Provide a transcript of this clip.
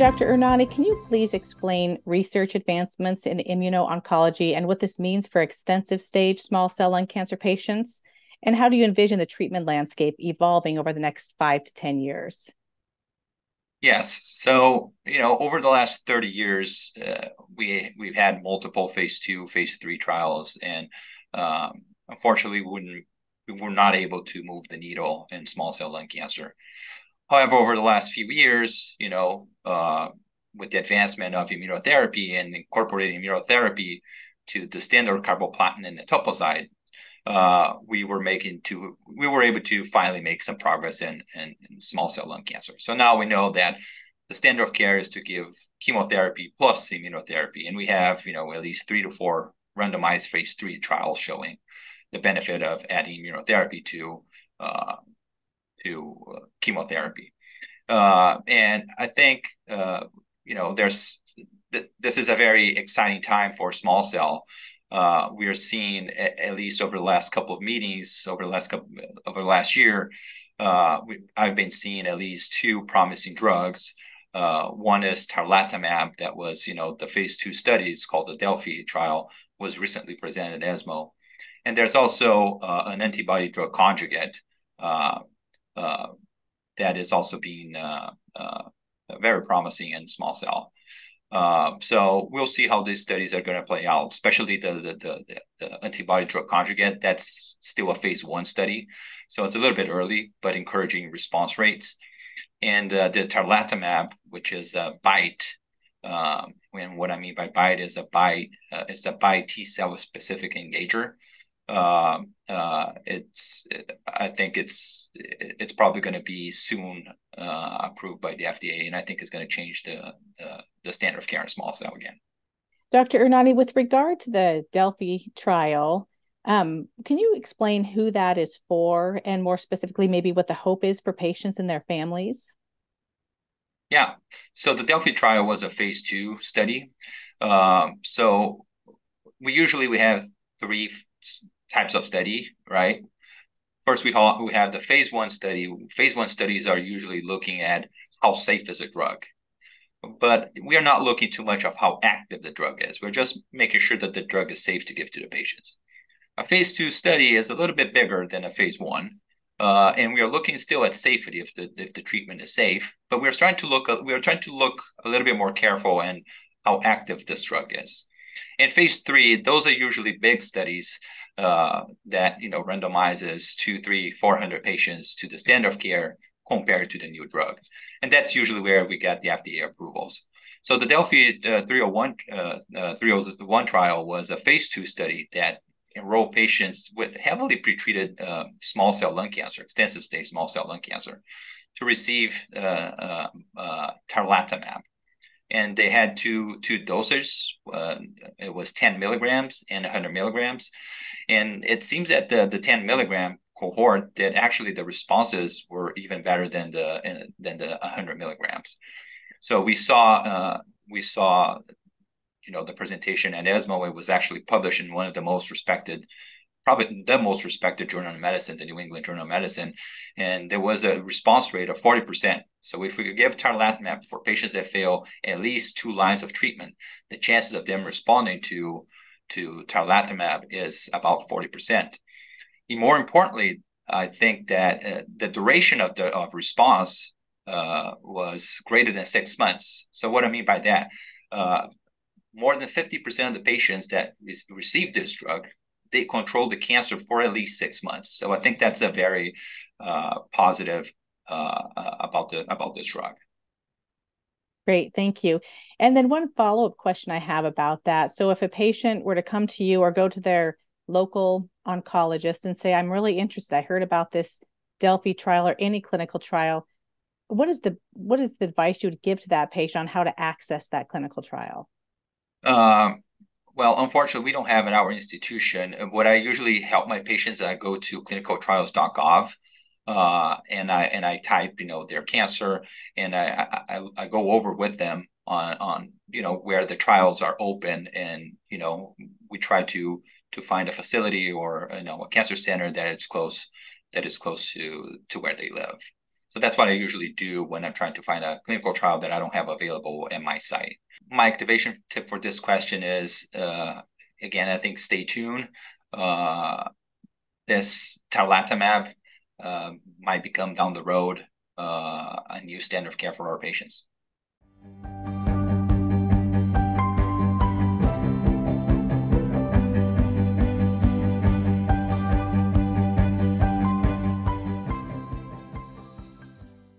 Dr. Ernani, can you please explain research advancements in immuno-oncology and what this means for extensive stage small cell lung cancer patients? And how do you envision the treatment landscape evolving over the next 5 to 10 years? Yes. So, over the last 30 years, we've had multiple phase 2, phase 3 trials, and unfortunately, we were not able to move the needle in small cell lung cancer. However, over the last few years, with the advancement of immunotherapy and incorporating immunotherapy to the standard carboplatin and etoposide, we were able to finally make some progress in small cell lung cancer. So now we know that the standard of care is to give chemotherapy plus immunotherapy, and we have at least 3 to 4 randomized phase 3 trials showing the benefit of adding immunotherapy to chemotherapy. And I think this is a very exciting time for small cell. We are seeing, at least over the last couple of meetings, over the last year, I've been seeing at least 2 promising drugs. One is tarlatamab, that was, the phase 2 studies called the DeLLphi trial, was recently presented at ESMO. And there's also an antibody drug conjugate that is also being very promising in small cell. So we'll see how these studies are going to play out, especially the antibody drug conjugate. That's still a phase 1 study. So it's a little bit early, but encouraging response rates. And the tarlatamab, which is a BiTE, and what I mean by BiTE is it's a BiTE T cell specific engager. I think it's probably going to be soon approved by the FDA, and I think it's going to change the standard of care in small cell again. Dr. Ernani, with regard to the DeLLphi trial, can you explain who that is for, and more specifically, maybe what the hope is for patients and their families? Yeah, so the DeLLphi trial was a phase 2 study. So we have 3 types of study, right? First, we have the phase 1 study. Phase 1 studies are usually looking at how safe is a drug, but we are not looking too much of how active the drug is. We're just making sure that the drug is safe to give to the patients. A phase 2 study is a little bit bigger than a phase 1, and we are looking still at safety if the treatment is safe, but we're trying to look a little bit more careful in how active this drug is. In phase 3, those are usually big studies that randomizes 200, 300, 400 patients to the standard of care compared to the new drug, and that's usually where we get the FDA approvals. So the DeLLphi 301 trial was a phase 2 study that enrolled patients with heavily pretreated small cell lung cancer, extensive stage small cell lung cancer, to receive tarlatamab. And they had two doses. It was 10 milligrams and 100 milligrams. And it seems that the 10 milligram cohort, that actually the responses were even better than the 100 milligrams. So we saw the presentation at ESMO. It was actually published in one of the most respected, probably the most respected journal of medicine, the New England Journal of Medicine, and there was a response rate of 40%. So if we could give tarlatamab for patients that fail at least 2 lines of treatment, the chances of them responding to tarlatamab is about 40%. And more importantly, I think that the duration of response was greater than 6 months. So what I mean by that, more than 50% of the patients that received this drug, they controlled the cancer for at least 6 months. So I think that's a very positive about this drug. Great, thank you. And then one follow-up question I have about that. So if a patient were to come to you or go to their local oncologist and say, I'm really interested, I heard about this DeLLphi trial or any clinical trial, what is the advice you would give to that patient on how to access that clinical trial? Well, unfortunately, we don't have in our institution. What I usually help my patients, I go to clinicaltrials.gov, and I type, their cancer, and I go over with them on where the trials are open, and we try to find a facility or a cancer center that is close to where they live. So that's what I usually do when I'm trying to find a clinical trial that I don't have available at my site. My activation tip for this question is, again, I think stay tuned. This tarlatamab might become down the road a new standard of care for our patients.